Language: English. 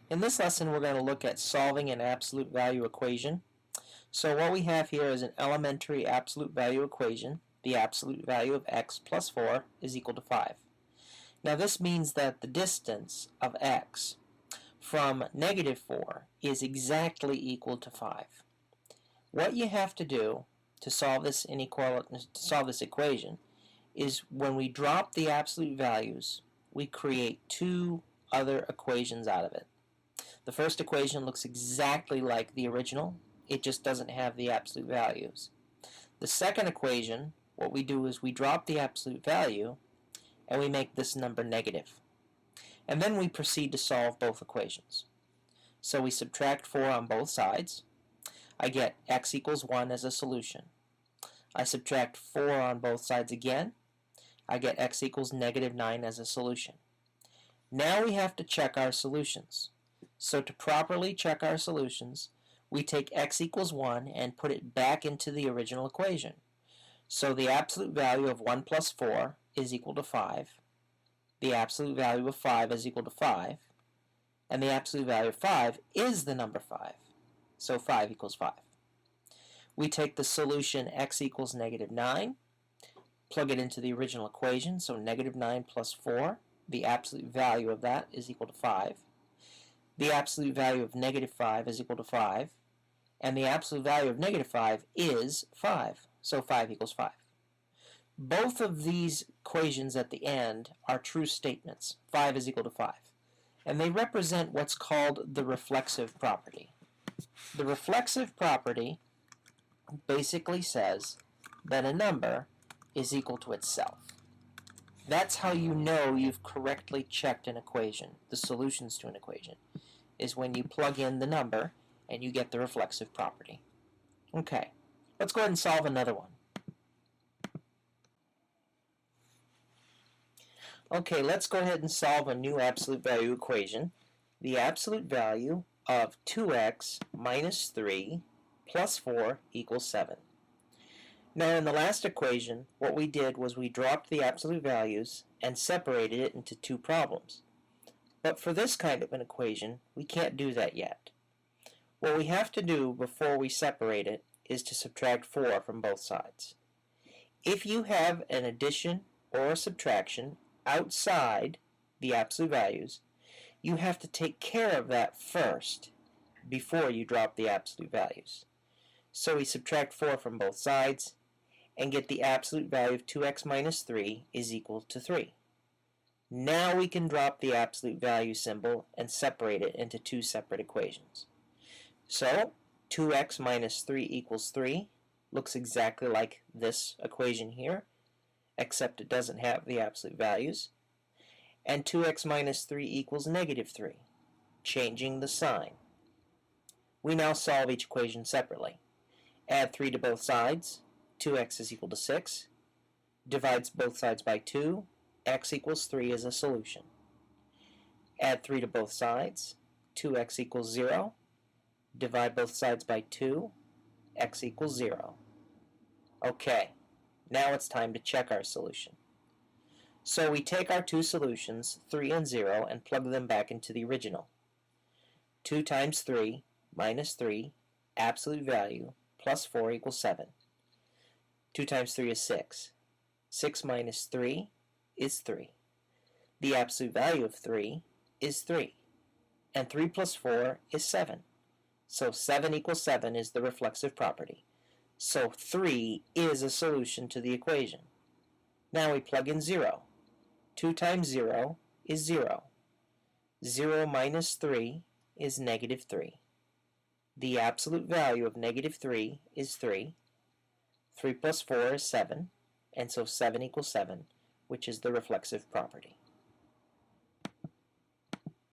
In this lesson, we're going to look at solving an absolute value equation. So what we have here is an elementary absolute value equation. The absolute value of x plus 4 is equal to 5. Now this means that the distance of x from negative 4 is exactly equal to 5. What you have to do to solve this equation is when we drop the absolute values, we create two other equations out of it. The first equation looks exactly like the original, it just doesn't have the absolute values. The second equation, what we do is we drop the absolute value and we make this number negative. And then we proceed to solve both equations. So we subtract 4 on both sides. I get x equals 1 as a solution. I subtract 4 on both sides again. I get x equals negative 9 as a solution. Now we have to check our solutions. So to properly check our solutions, we take x equals 1 and put it back into the original equation. So the absolute value of 1 plus 4 is equal to 5. The absolute value of 5 is equal to 5. And the absolute value of 5 is the number 5. So 5 equals 5. We take the solution x equals negative 9, plug it into the original equation, so negative 9 plus 4, the absolute value of that is equal to 5. The absolute value of negative 5 is equal to 5, and the absolute value of negative 5 is 5, so 5 equals 5. Both of these equations at the end are true statements. 5 is equal to 5. And they represent what's called the reflexive property. The reflexive property basically says that a number is equal to itself. That's how you know you've correctly checked an equation, the solutions to an equation, is when you plug in the number and you get the reflexive property. Okay, let's go ahead and solve another one. Okay, let's go ahead and solve a new absolute value equation. The absolute value of 2x minus 3 plus 4 equals 7. Now in the last equation, what we did was we dropped the absolute values and separated it into two problems. But for this kind of an equation, we can't do that yet. What we have to do before we separate it is to subtract 4 from both sides. If you have an addition or a subtraction outside the absolute values, you have to take care of that first before you drop the absolute values. So we subtract 4 from both sides and get the absolute value of 2x minus 3 is equal to 3. Now we can drop the absolute value symbol and separate it into two separate equations. So 2x minus 3 equals 3 looks exactly like this equation here, except it doesn't have the absolute values. And 2x minus 3 equals negative 3, changing the sign. We now solve each equation separately. Add 3 to both sides, 2x is equal to 6. Divides both sides by 2, x equals 3 is a solution. Add 3 to both sides, 2x equals 0. Divide both sides by 2, x equals 0. Okay, now it's time to check our solution. So we take our two solutions, 3 and 0, and plug them back into the original. 2 times 3 minus 3, absolute value, plus 4 equals 7. 2 times 3 is 6. 6 minus 3 is 3. The absolute value of 3 is 3. And 3 plus 4 is 7. So 7 equals 7 is the reflexive property. So 3 is a solution to the equation. Now we plug in 0. 2 times 0 is 0. 0 minus 3 is negative 3. The absolute value of negative 3 is 3. 3 plus 4 is 7, and so 7 equals 7, which is the reflexive property.